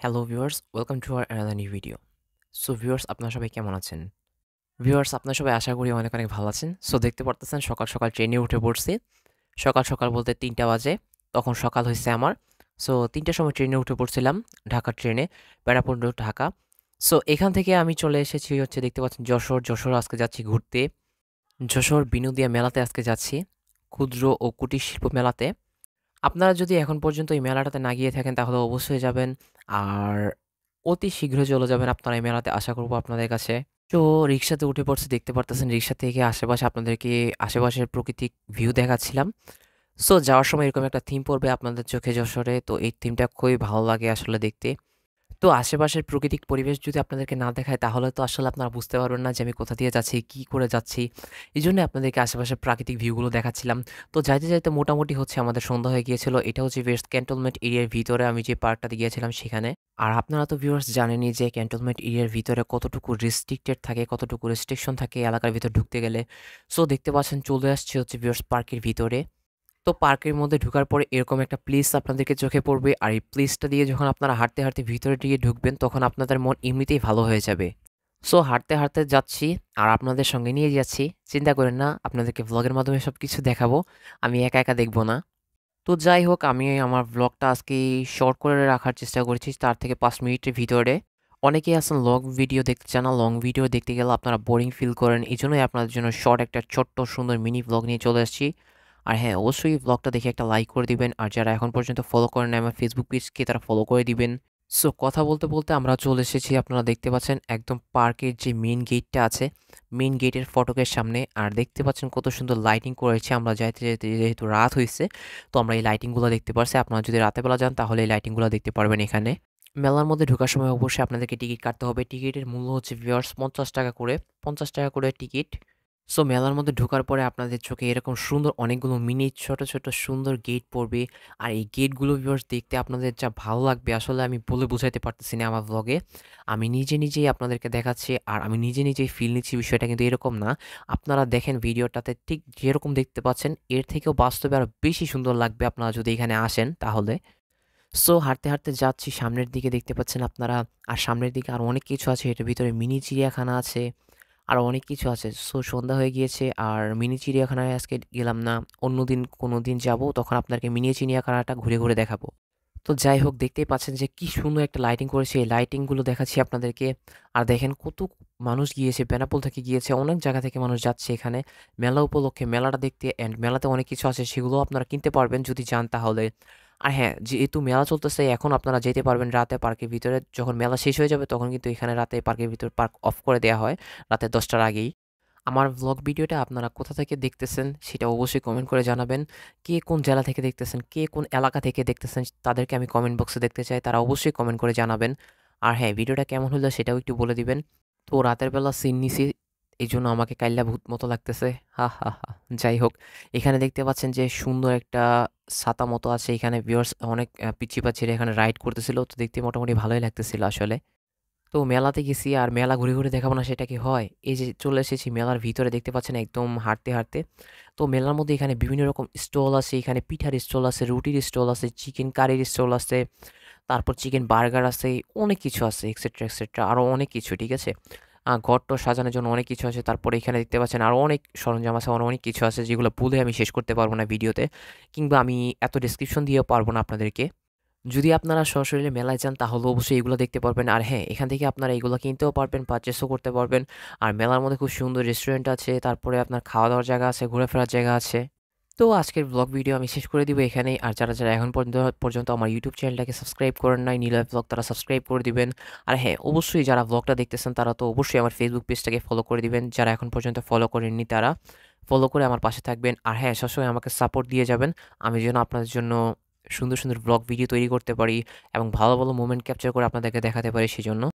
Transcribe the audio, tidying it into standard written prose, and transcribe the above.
Hello viewers, welcome to our another new video. So viewers, আপনারা সবাই কেমন আছেন? ভিউয়ার্স, আপনারা সবাই আশা করি অনেক, অনেক ভালো আছেন। সো দেখতে পারতেছেন সকাল, সকাল ট্রেনে উঠে পড়ছি। সকাল, সকাল বলতে ৩টা বাজে। তখন সকাল হইছে আমার। সো ৩টার সময় ট্রেনে উঠে পড়ছিলাম, ঢাকার ট্রেনে, ব্যারাকপুর টু ঢাকা। সো এখান থেকে আমি চলে এসেছি হচ্ছে দেখতে পাচ্ছেন যশোর। যশোর আজকে যাচ্ছি ঘুরতে। যশোর বিনোদিয়া মেলাতে আজকে যাচ্ছি, ক্ষুদ্র ও কুটির শিল্প মেলাতে। আপনারা যদি এখন পর্যন্ত এই মেলাটাতে না গিয়ে থাকেন তাহলে অবশ্যই যাবেন। আর অতি শীঘ্রই চলে যাবেন আপনারা এই মেলাতে, আশা করব আপনাদের কাছে। তো রিক্সাতে উঠে পড়ছি, দেখতে পারতেছেন রিক্সা থেকে আশেপাশে আপনাদেরকে আশেপাশের প্রাকৃতিক ভিউ দেখাচ্ছিলাম। সো যাওয়ার সময় এরকম একটা থিম পড়বে আপনাদের চোখে যশোরে। তো এই থিমটা খুবই ভালো লাগে আসলে দেখতে। তো আশেপাশের প্রাকৃতিক পরিবেশ যদি আপনাদেরকে না দেখায় তাহলে তো আসলে আপনারা বুঝতে পারবেন না যে আমি কোথা দিয়ে যাচ্ছি, কি করে যাচ্ছি। এজন্যই আপনাদেরকে আশেপাশের প্রাকৃতিক ভিউগুলো দেখাচ্ছিলাম। তো যাইতে, যাইতে মোটামুটি হচ্ছে আমাদের সন্ধ্যা হয়ে গিয়েছিল। এটা হচ্ছে ওয়েস্ট ক্যান্টনমেন্ট এরিয়ার ভিতরে আমি যে পার্কটাতে গিয়েছিলাম সেখানে। আর আপনারা তো ভিউয়ার্স জানেনই যে ক্যান্টনমেন্ট এরিয়ার ভিতরে কতটুকু রেস্ট্রিক্টেড থাকে, কতটুকু রেস্ট্রিকশন থাকে এলাকার ভিতর ঢুকতে গেলে। সো দেখতে পাচ্ছেন চলে আসছে হচ্ছে ভিউয়ার্স পার্কের ভিতরে। তো পার্কের মধ্যে ঢোকার পরে এরকম একটা প্লেস আপনাদেরকে চোখে পড়বে। আর এই প্লেসটা দিয়ে যখন আপনারা হাঁটতে, হাঁটতে ভিতরের দিকে ঢুকবেন তখন আপনাদের মন এমনিতেই ভালো হয়ে যাবে। সো হাঁটতে, হাঁটতে যাচ্ছি আর আপনাদের সঙ্গে নিয়ে যাচ্ছি। চিন্তা করেন না, আপনাদেরকে ভ্লগের মাধ্যমে সবকিছু দেখাবো। আমি একা, একা দেখব না। তো যাই হোক, আমি আমার ভ্লগটা আজকে শর্ট করে রাখার চেষ্টা করেছি ৪ থেকে ৫ মিনিটের ভিতরে। অনেকেই আছেন লং ভিডিও দেখতে চান না। লং ভিডিও দেখতে গেলে আপনারা বোরিং ফিল করেন। এজন্যই আপনাদের জন্য শর্ট একটা ছোট্ট সুন্দর মিনি ভ্লগ নিয়ে চলে আসছি। আর হ্যাঁ, অবশ্যই ভ্লগটা দেখে একটা লাইক করে দিবেন। আর যারা এখন পর্যন্ত ফলো করেন নাই আমার ফেসবুক পেজকে, তারা ফলো করে দিবেন। সো কথা বলতে, বলতে আমরা চলে এসেছি, আপনারা দেখতে পাচ্ছেন একদম পার্কের যে মেইন গেটটা আছে, মেইন গেটের ফটকের সামনে। আর দেখতে পাচ্ছেন কত সুন্দর লাইটিং করেছে। আমরা যাইতে, যাইতে যেহেতু রাত হইছে, তো আমরা এই লাইটিংগুলো দেখতে পারছি। আপনারা যদি রাতের বেলা যান তাহলে এই লাইটিংগুলো দেখতে পারবেন এখানে। মেলার মধ্যে ঢোকার সময় অবশ্যই আপনাদেরকে টিকিট কাটতে হবে। টিকিটের মূল্য হচ্ছে ভিউয়ার্স ৳৫০ করে, ৳৫০ করে টিকিট। সো মেলার মধ্যে ঢোকার পরে আপনাদের চোখে এরকম সুন্দর অনেকগুলো মিনি ছোট, ছোট সুন্দর গেট পড়বে। আর এই গেটগুলো ভিউয়ার্স দেখতে আপনাদের যা ভালো লাগবে আসলে আমি বলে বোঝাইতে পারতেছি না আমার ভ্লগে। আমি নিজে, নিজেই আপনাদেরকে দেখাচ্ছি আর আমি নিজে, নিজেই ফিল নিচ্ছি, বিষয়টা কিন্তু এরকম না। আপনারা দেখেন ভিডিওটাতে ঠিক যেরকম দেখতে পাচ্ছেন এর থেকেও বাস্তবে আরো বেশি সুন্দর লাগবে আপনারা যদি এখানে আসেন তাহলে। সো হাঁটতে, হাঁটতে যাচ্ছি সামনের দিকে, দেখতে পাচ্ছেন আপনারা। আর সামনের দিকে আরো অনেক কিছু আছে। এটার ভিতরে মিনি চিড়িয়াখানা আছে। আরো অনেক কিছু আছে। সো সন্ধ্যা হয়ে গিয়েছে আর মিনি চিড়িয়াখানায় আজকে গেলাম না। অন্যদিন কোনোদিন যাবো, তখন আপনাকে মিনি চিড়িয়াখানাটা ঘুরে, ঘুরে দেখাবো। তো যাই হোক, দেখতেই পাচ্ছেন যে কি সুন্দর একটা লাইটিং করেছে। এই লাইটিংগুলো দেখাচ্ছি আপনাদেরকে। আর দেখেন কত মানুষ গিয়েছে, বেনাপোল থেকে গিয়েছে, অনেক জায়গা থেকে মানুষ যাচ্ছে এখানে মেলা উপলক্ষে মেলাটা দেখতে। অ্যান্ড মেলাতে অনেক কিছু আছে, সেগুলোও আপনারা কিনতে পারবেন যদি যান তাহলে। আর হ্যাঁ, যেহেতু মেলা চলতেছে এখন আপনারা যেতে পারবেন রাতে পার্কের ভিতরে। যখন মেলা শেষ হয়ে যাবে তখন কিন্তু এখানে রাতে পার্কের ভিতর পার্ক অফ করে দেয়া হয় রাতে ১০টার আগেই। আমার ভ্লগ ভিডিওটা আপনারা কোথা থেকে দেখতেছেন সেটা অবশ্যই কমেন্ট করে জানাবেন। কে কোন জেলা থেকে দেখতেছেন, কে কোন এলাকা থেকে দেখতেছেন তাদেরকে আমি কমেন্ট বক্সে দেখতে চাই। তারা অবশ্যই কমেন্ট করে জানাবেন। আর হ্যাঁ, ভিডিওটা কেমন হলো সেটাও একটু বলে দিবেন। তো রাতের বেলা সিন নিছি, এইজন্য আমাকে কাইল্লা ভূত মতো লাগতেছে। হা, হা, হা। যাই হোক, এখানে দেখতে পাচ্ছেন যে সুন্দর একটা ছাতা মতো আছে। এখানে ভিউয়ার্স অনেক পিচ্চি-পাচ্ছিরা এখানে রাইড করতেছিল। তো দেখতে মোটামুটি ভালোই লাগতেছিল আসলে। তো মেলাতে গেছি আর মেলা ঘুরে, ঘুরে দেখাবো না সেটা কি হয়? এই যে চলে এসেছি মেলার ভিতরে, দেখতে পাচ্ছেন একদম হাঁটতে, হাঁটতে। তো মেলার মধ্যে এখানে বিভিন্ন রকম স্টল আছে। এখানে পিঠার স্টল আছে, রুটির স্টল আছে, চিকেন কারির স্টল আছে, তারপর চিকেন বার্গার আছে, অনেক কিছু আছে এক্সেট্রা, এক্সেট্রা আরো অনেক কিছু, ঠিক আছে? ঘর-টর সাজানোর জন্য অনেক কিছু আছে। তারপরে এখানে দেখতে পাচ্ছেন আরো অনেক সরঞ্জাম আছে, আরো অনেক কিছু আছে যেগুলো বলে আমি শেষ করতে পারব না ভিডিওতে। কিংবা আমি এত ডেসক্রিপশন দিয়েও পারব না আপনাদেরকে। যদি আপনারা সশরীরে মেলায় যান তাহলে অবশ্যই এগুলো দেখতে পারবেন। আর হ্যাঁ, এখান থেকে আপনারা এগুলো কিনতেও পারবেন, পারচেজও করতে পারবেন। আর মেলার মধ্যে খুব সুন্দর রেস্টুরেন্ট আছে, তারপরে আপনার খাওয়া-দাওয়ার জায়গা আছে, ঘুরে-ফেরার জায়গা আছে। তো আজকের ব্লগ ভিডিও আমি শেষ করে দিব এখানেই। আর যারা, যারা এখন পর্যন্ত আমার ইউটিউব চ্যানেলটাকে সাবস্ক্রাইব করেন নাই, নিলয় ব্লগ, তারা সাবস্ক্রাইব করে দিবেন। আর হ্যাঁ, অবশ্যই যারা ব্লগটা দেখতেছেন তারা তো অবশ্যই আমার ফেসবুক পেজটাকে ফলো করে দিবেন। যারা এখন পর্যন্ত ফলো করেননি তারা ফলো করে আমার পাশে থাকবেন। আর হ্যাঁ, সবসময় আমাকে সাপোর্ট দিয়ে যাবেন। আমি যেন আপনাদের জন্য সুন্দর, সুন্দর ব্লগ ভিডিও তৈরি করতে পারি এবং ভালো, ভালো মোমেন্ট ক্যাপচার করে আপনাদেরকে দেখাতে পারি সেজন্য।